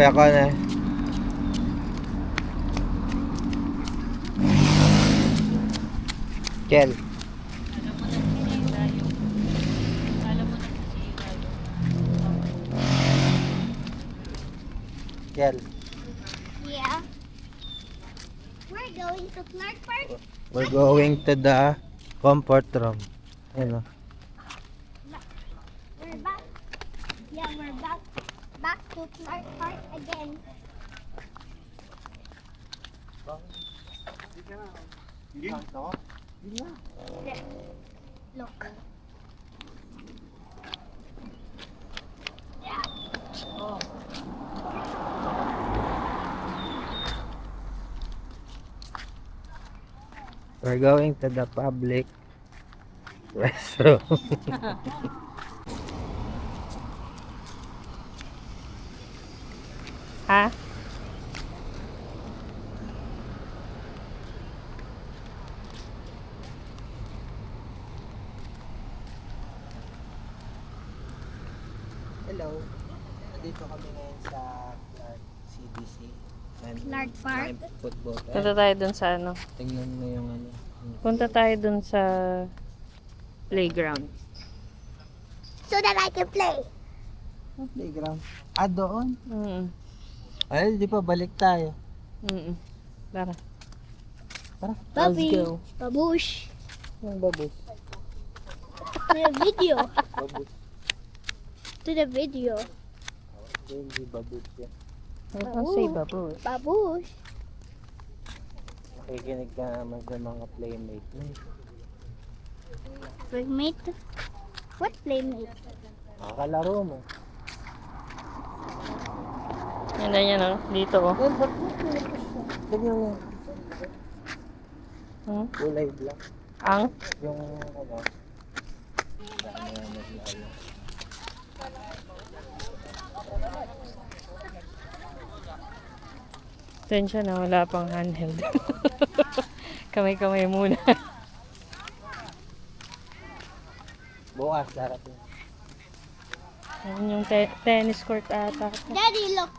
Kaya ka na. Kel. Kel. Yeah. We're going to Clark Park. We're going to the comfort room. Ayun o. We're back. Yeah, we're back. Back to Clark Park again. Look. We're going to the public restroom. Ha? Hello. Dito kami ngayon sa Clark CDC. And Clark Park? Football. Punta tayo dun sa ano. Tingnan mo yung ano. Punta tayo dun sa playground. So that I can play. Playground. Ah, doon? Mm. Ay, di pa balik tayo. Mm. Tara. Tara, Bobby. let's go. Babush. Yung babos. To the video. Babos. To the video. Hindi babos yan. I'll say baboy. Babush. Nakikinig ka naman sa mga playmate mo. Playmate? What playmate? Nakakalaro mo. Yan na yan, oh. Dito, oh. Ganyan mo. Hmm? Kulay black. Ang? Yung ano. Naglalo. Tensya na, wala pang handheld. Kamay-kamay muna. Bukas, darating. Ayun yung tennis court ata. Daddy, look.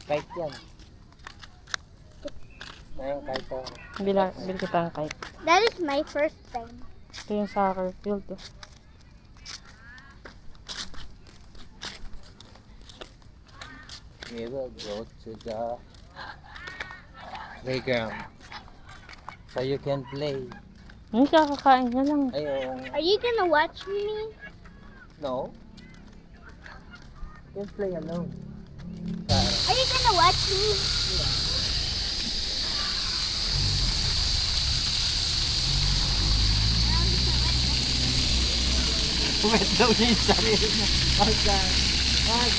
Kahit yan. Ngayon kahit ako. Bil kita ang kite. That is my first time. Ito yung soccer field, oh. We will go to the playground. So you can play. Hindi, kakakain na lang. Ayun. Are you gonna watch me? No. You can play alone. Are you gonna watch me? Wait daw niya yung sarili niya. Wag ka. Wag.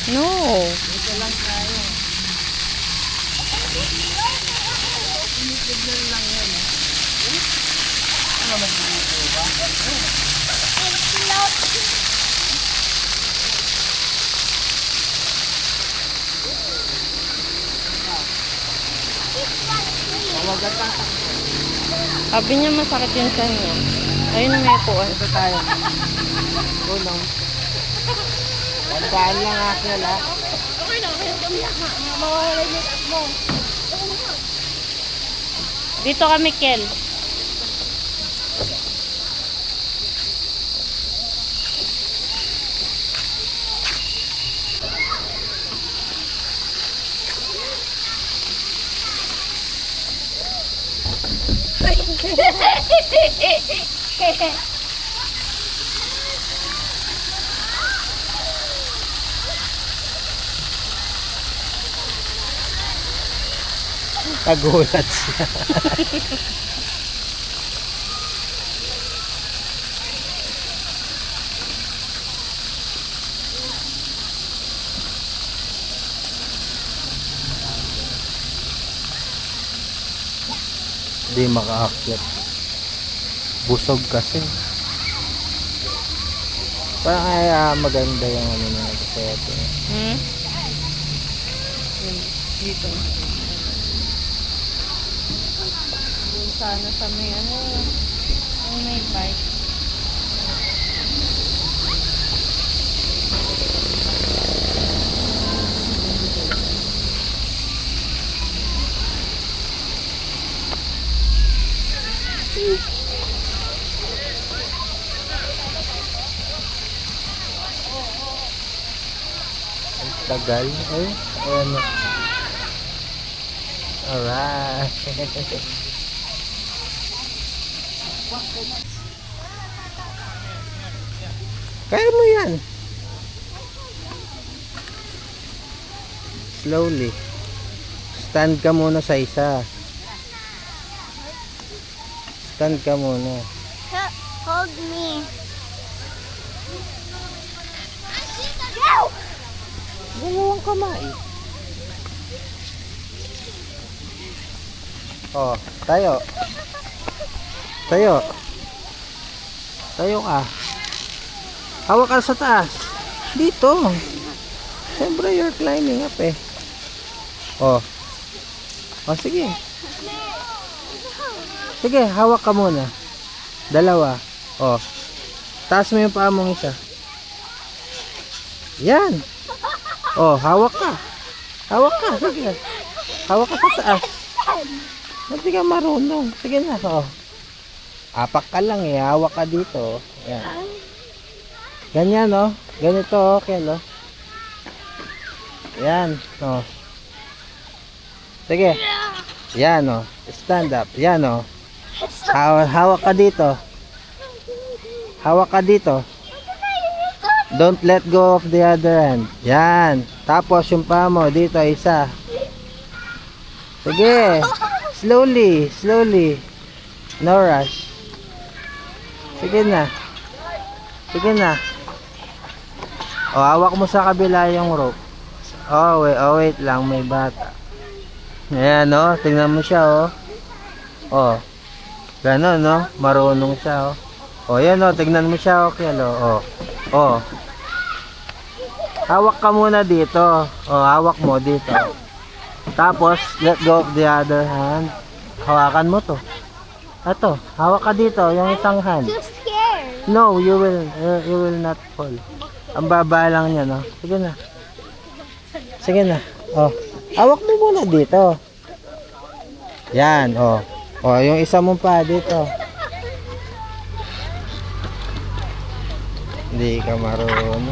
No! Dito lang tayo. Tignan lang yan eh. Ano mag-video ba? Wag ka ta. Sabi niya masakit yung tiyan niya. Ayun na may upuan. Dito tayo. Unang. Tandaan lang Axel ha. Dito kami, Kel. Nagulat siya. Hindi makaakyat. Busog kasi. Parang maganda yung ano na kasi ito. Hmm? Dito. Doon sana sa may ano. Ang may bike. Ang tagal. Ay, ano. Alright. Kaya mo yan. Slowly. Stand ka muna sa isa. Stand ka muna. Hold me. Go! Dalawang kamay. Oh, tayo. Tayo. Tayo ka. Hawak ka sa taas. Dito. Siyempre, you're climbing up eh. Oh. Oh, sige. Sige, hawak ka muna. Dalawa. Oh. Taas mo yung paa mong isa. Yan. Oh, hawak ka. Hawak ka. Sige. Hawak ka sa taas. Hindi ka marunong. Sige na. Oh. Apak ka lang eh. Hawak ka dito. Yan. Ganyan oh. Ganito oh. Kel oh. Yan. Oh. Sige. Yan oh. Stand up. Yan oh. Hawak ka dito. Hawak ka dito. Don't let go of the other hand. Yan. Tapos yung paa mo dito isa. Sige. Slowly. Slowly. No rush. Sige na. Sige na. O, hawak mo sa kabila yung rope. Oh, wait lang. May bata. Ayan, oh. Tingnan mo siya, oh. Oh. Ganon, no? Marunong siya, oh. Oh, yan, oh. Tingnan mo siya, okay, oh. Oh. Hawak ka muna dito. Oh, hawak mo dito. Tapos, let go of the other hand. Hawakan mo to. Ito, hawak ka dito, yung isang hand. Too scared. No, you will not fall. Ang baba lang niya, no? Sige na. Sige na. Oh. Hawak mo muna dito. Yan, oh. Oh, yung isa mong pa dito. Hindi ka marunong.